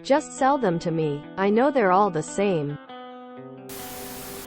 Just sell them to me, I know they're all the same.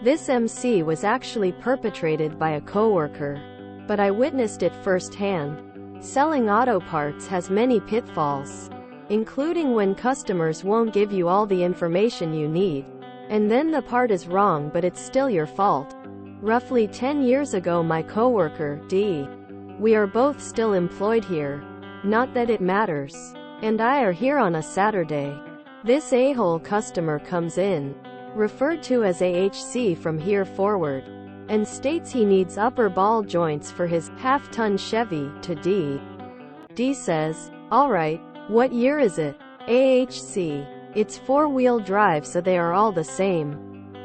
This MC was actually perpetrated by a coworker, but I witnessed it firsthand. Selling auto parts has many pitfalls, including when customers won't give you all the information you need, and then the part is wrong but it's still your fault. Roughly 10 years ago, my coworker, D. We are both still employed here. Not that it matters. And I are here on a Saturday. This a-hole customer comes in, referred to as AHC from here forward, and states he needs upper ball joints for his half-ton Chevy to D. D says, "Alright, what year is it?" AHC, "It's four-wheel drive, so they are all the same."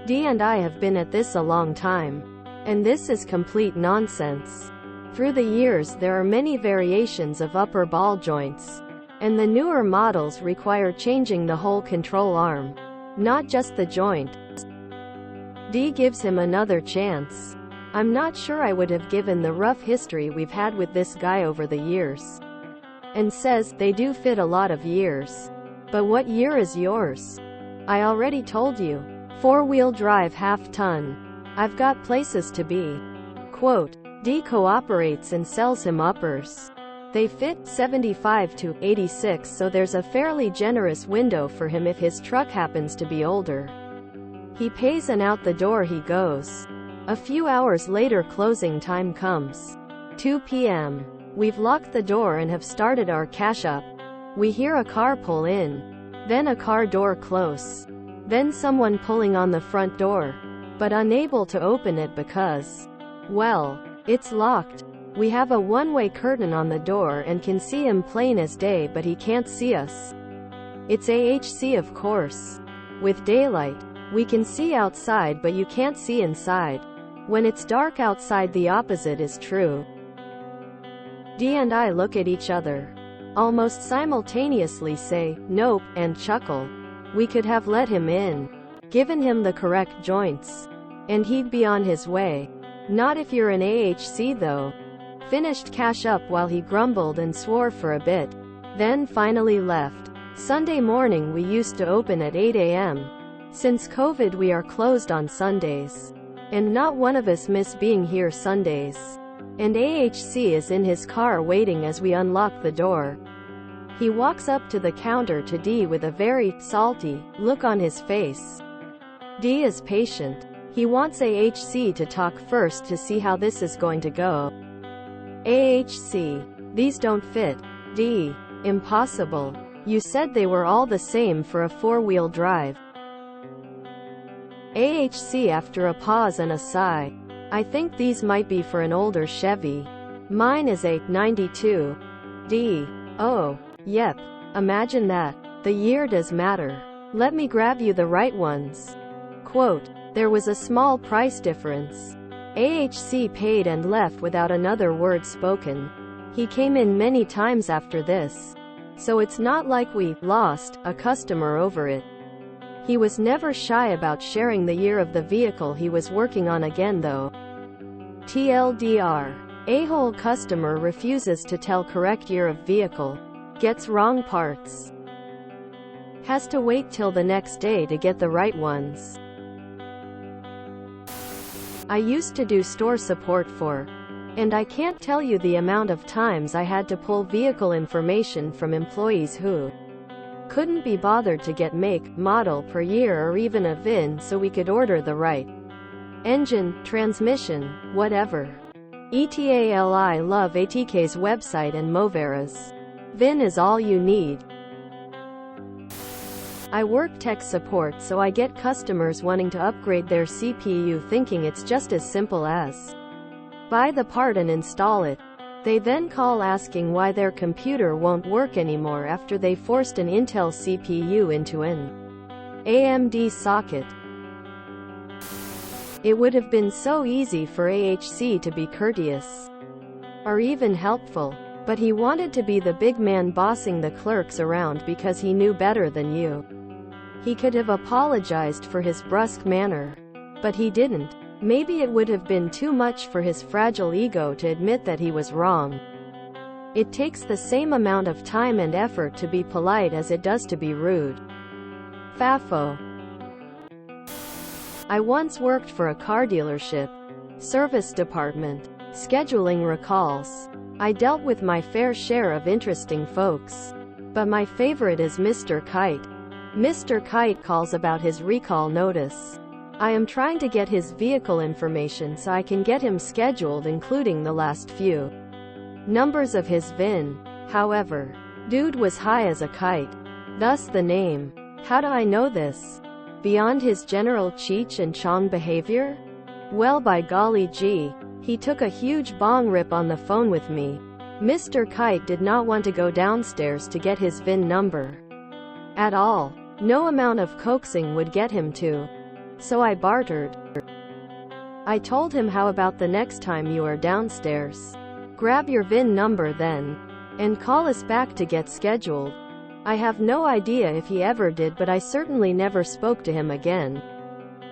D and I have been at this a long time, and this is complete nonsense. Through the years there are many variations of upper ball joints, and the newer models require changing the whole control arm, not just the joint. D gives him another chance. I'm not sure I would have given the rough history we've had with this guy over the years, and says, "They do fit a lot of years. But what year is yours?" "I already told you. Four-wheel drive half-ton. I've got places to be." Quote, D cooperates and sells him uppers. They fit 75 to 86, so there's a fairly generous window for him if his truck happens to be older. He pays and out the door he goes. A few hours later closing time comes. 2 p.m. We've locked the door and have started our cash up. We hear a car pull in. Then a car door close. Then someone pulling on the front door, but unable to open it because, well, it's locked. We have a one-way curtain on the door and can see him plain as day, but he can't see us. It's AHC, of course. With daylight, we can see outside, but you can't see inside. When it's dark outside, the opposite is true. D and I look at each other, almost simultaneously say, "Nope," and chuckle. We could have let him in, given him the correct joints, and he'd be on his way. Not if you're an AHC though. Finished cash up while he grumbled and swore for a bit, then finally left. Sunday morning we used to open at 8 a.m. Since COVID we are closed on Sundays, and not one of us miss being here Sundays. And AHC is in his car waiting as we unlock the door. He walks up to the counter to D with a very salty look on his face. D is patient. He wants AHC to talk first to see how this is going to go. AHC, "These don't fit." D, "Impossible. You said they were all the same for a four-wheel drive." AHC after a pause and a sigh, "I think these might be for an older Chevy. Mine is a 92. D, "Oh, yep. Imagine that. The year does matter. Let me grab you the right ones." Quote, "There was a small price difference. AHC paid and left without another word spoken. He came in many times after this, so it's not like we lost a customer over it. He was never shy about sharing the year of the vehicle he was working on again though." TLDR. A-hole customer refuses to tell correct year of vehicle. Gets wrong parts. Has to wait till the next day to get the right ones. I used to do store support for, and I can't tell you the amount of times I had to pull vehicle information from employees who couldn't be bothered to get make, model per year or even a VIN so we could order the right engine, transmission, whatever. ETALI love ATK's website and Movera's VIN is all you need. I work tech support, so I get customers wanting to upgrade their CPU thinking it's just as simple as buy the part and install it. They then call asking why their computer won't work anymore after they forced an Intel CPU into an AMD socket. It would have been so easy for AHC to be courteous or even helpful, but he wanted to be the big man bossing the clerks around because he knew better than you. He could have apologized for his brusque manner, but he didn't. Maybe it would have been too much for his fragile ego to admit that he was wrong. It takes the same amount of time and effort to be polite as it does to be rude. Fafo. I once worked for a car dealership, service department, scheduling recalls. I dealt with my fair share of interesting folks. But my favorite is Mr. Kite. Mr. Kite calls about his recall notice. I am trying to get his vehicle information so I can get him scheduled, including the last few numbers of his VIN. However, dude was high as a kite. Thus the name. How do I know this? Beyond his general Cheech and Chong behavior? Well, by golly gee, he took a huge bong rip on the phone with me. Mr. Kite did not want to go downstairs to get his VIN number at all. No amount of coaxing would get him to. So I bartered. I told him, how about the next time you are downstairs? Grab your VIN number then, and call us back to get scheduled. I have no idea if he ever did, but I certainly never spoke to him again.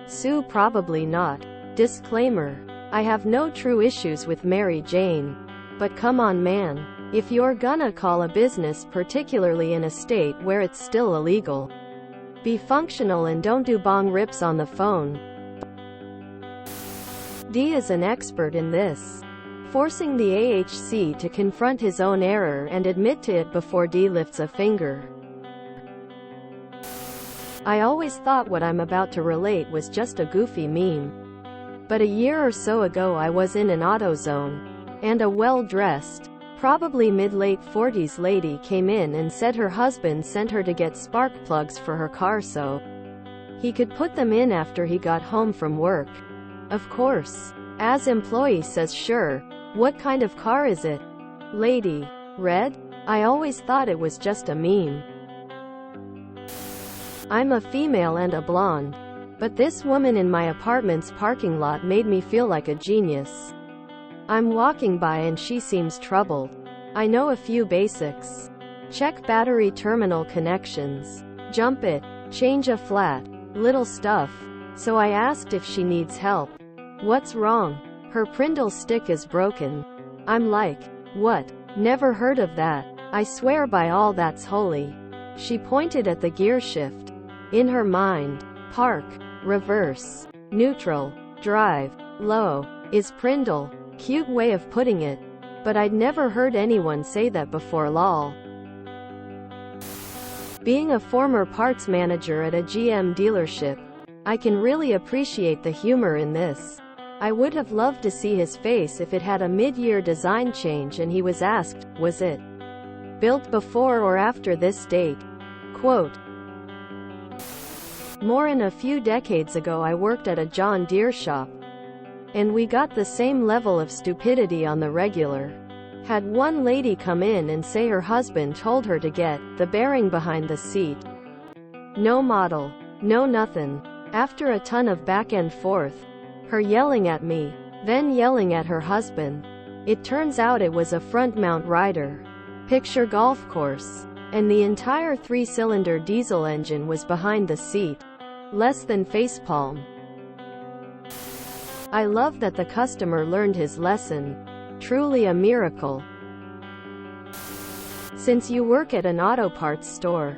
Sue: probably not. Disclaimer: I have no true issues with Mary Jane. But come on, man. If you're gonna call a business, particularly in a state where it's still illegal, be functional and don't do bong rips on the phone. D is an expert in this, forcing the AHC to confront his own error and admit to it before D lifts a finger. I always thought what I'm about to relate was just a goofy meme. But a year or so ago I was in an AutoZone, and a well-dressed, probably mid-late 40s lady came in and said her husband sent her to get spark plugs for her car so he could put them in after he got home from work. Of course, as employee says, sure. What kind of car is it? Lady: red? I always thought it was just a meme. I'm a female and a blonde. But this woman in my apartment's parking lot made me feel like a genius. I'm walking by and she seems troubled. I know a few basics. Check battery terminal connections. Jump it. Change a flat. Little stuff. So I asked if she needs help. What's wrong? Her Prindle stick is broken. I'm like, what? Never heard of that. I swear by all that's holy. She pointed at the gear shift. In her mind, park, reverse, neutral, drive, low, is Prindle. Cute way of putting it. But I'd never heard anyone say that before, lol. Being a former parts manager at a GM dealership, I can really appreciate the humor in this. I would have loved to see his face if it had a mid-year design change and he was asked, was it built before or after this date? Quote, more than a few decades ago I worked at a John Deere shop. And we got the same level of stupidity on the regular. Had one lady come in and say her husband told her to get the bearing behind the seat. No model. No nothing. After a ton of back and forth. Her yelling at me, then yelling at her husband. It turns out it was a front-mount rider. Picture golf course. And the entire 3-cylinder diesel engine was behind the seat. Less than facepalm. I love that the customer learned his lesson. Truly a miracle. Since you work at an auto parts store,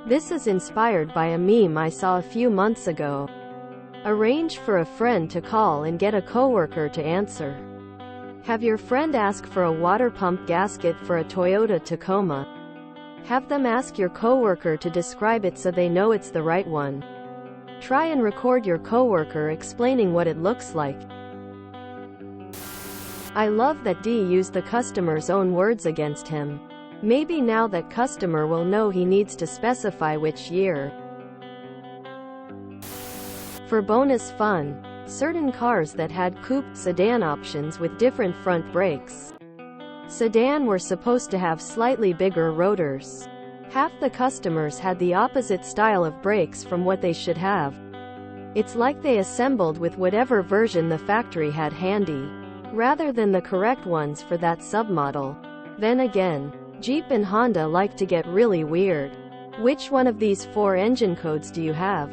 this is inspired by a meme I saw a few months ago. Arrange for a friend to call and get a coworker to answer. Have your friend ask for a water pump gasket for a Toyota Tacoma. Have them ask your coworker to describe it so they know it's the right one. Try and record your coworker explaining what it looks like. I love that D used the customer's own words against him. Maybe now that customer will know he needs to specify which year. For bonus fun, certain cars that had coupe sedan options with different front brakes. Sedan were supposed to have slightly bigger rotors. Half the customers had the opposite style of brakes from what they should have. It's like they assembled with whatever version the factory had handy, rather than the correct ones for that submodel. Then again, Jeep and Honda like to get really weird. Which one of these 4 engine codes do you have?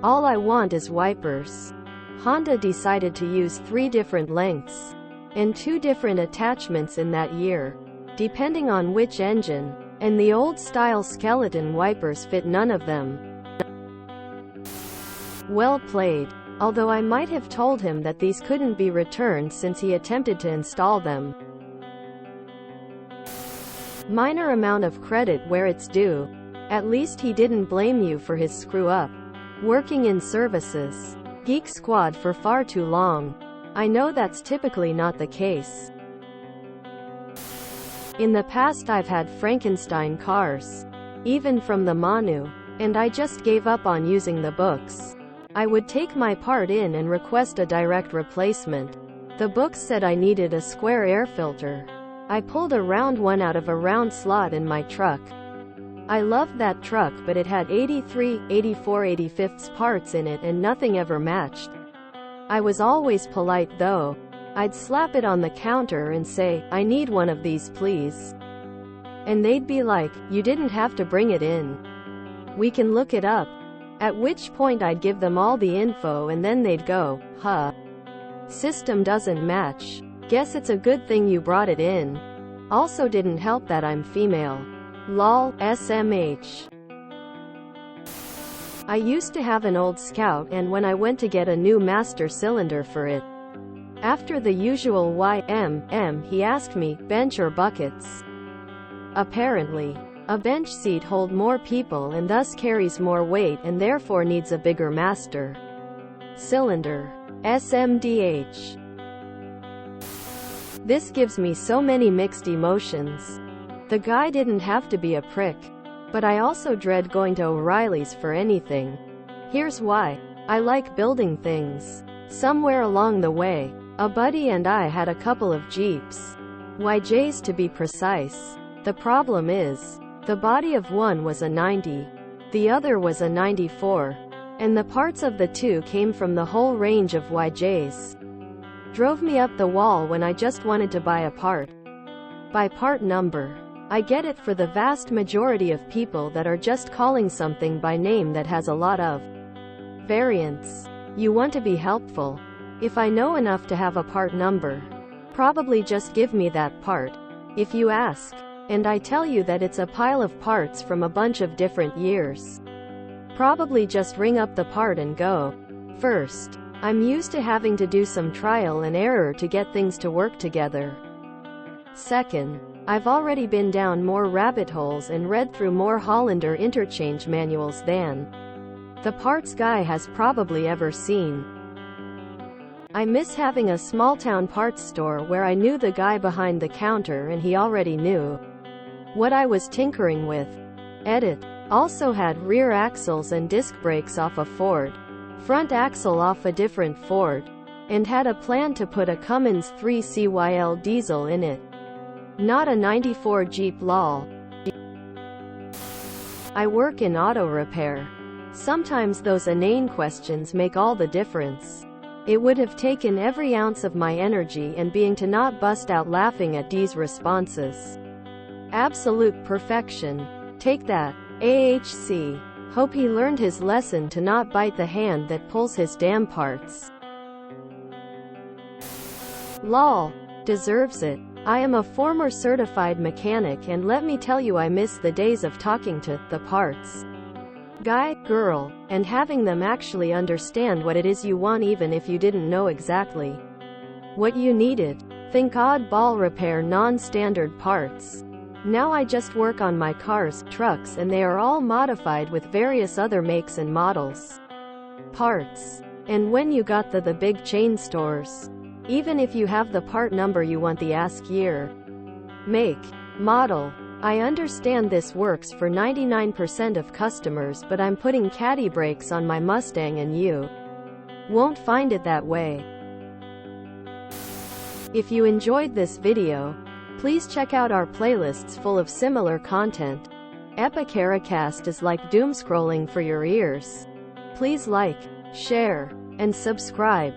All I want is wipers. Honda decided to use 3 different lengths and 2 different attachments in that year, depending on which engine, and the old-style skeleton wipers fit none of them. Well played. Although I might have told him that these couldn't be returned since he attempted to install them. Minor amount of credit where it's due. At least he didn't blame you for his screw-up. Working in services. Geek Squad for far too long. I know that's typically not the case. In the past I've had Frankenstein cars. Even from the Manu. And I just gave up on using the books. I would take my part in and request a direct replacement. The books said I needed a square air filter. I pulled a round one out of a round slot in my truck. I loved that truck, but it had 83, 84, 85ths parts in it and nothing ever matched. I was always polite though. I'd slap it on the counter and say, "I need one of these please." And they'd be like, "You didn't have to bring it in. We can look it up." At which point I'd give them all the info and then they'd go, "Huh. System doesn't match. Guess it's a good thing you brought it in." Also didn't help that I'm female. Lol, SMH. I used to have an old Scout and when I went to get a new master cylinder for it, after the usual he asked me, bench or buckets? Apparently, a bench seat holds more people and thus carries more weight and therefore needs a bigger master cylinder. SMDH. This gives me so many mixed emotions. The guy didn't have to be a prick. But I also dread going to O'Reilly's for anything. Here's why. I like building things. Somewhere along the way, a buddy and I had a couple of Jeeps. YJs to be precise. The problem is, the body of one was a 90. The other was a 94. And the parts of the two came from the whole range of YJs. Drove me up the wall when I just wanted to buy a part. By part number. I get it for the vast majority of people that are just calling something by name that has a lot of variants. You want to be helpful. If I know enough to have a part number, probably just give me that part. If you ask, and I tell you that it's a pile of parts from a bunch of different years, probably just ring up the part and go. First, I'm used to having to do some trial and error to get things to work together. Second, I've already been down more rabbit holes and read through more Hollander interchange manuals than the parts guy has probably ever seen. I miss having a small-town parts store where I knew the guy behind the counter and he already knew what I was tinkering with. Edit. Also had rear axles and disc brakes off a Ford, front axle off a different Ford, and had a plan to put a Cummins 3CYL diesel in it. Not a 94 Jeep lol. I work in auto repair. Sometimes those inane questions make all the difference. It would have taken every ounce of my energy and being to not bust out laughing at D's responses. Absolute perfection. Take that, AHC. Hope he learned his lesson to not bite the hand that pulls his damn parts. Lol. Deserves it. I am a former certified mechanic and let me tell you I miss the days of talking to the parts guy, girl, and having them actually understand what it is you want even if you didn't know exactly what you needed. Think oddball repair non-standard parts. Now I just work on my cars, trucks, and they are all modified with various other makes and models. Parts. And when you got the big chain stores, even if you have the part number you want the ask year, make, model. I understand this works for 99% of customers, but I'm putting caddy brakes on my Mustang and you won't find it that way. If you enjoyed this video, please check out our playlists full of similar content. Epicaricast is like doom scrolling for your ears. Please like, share, and subscribe.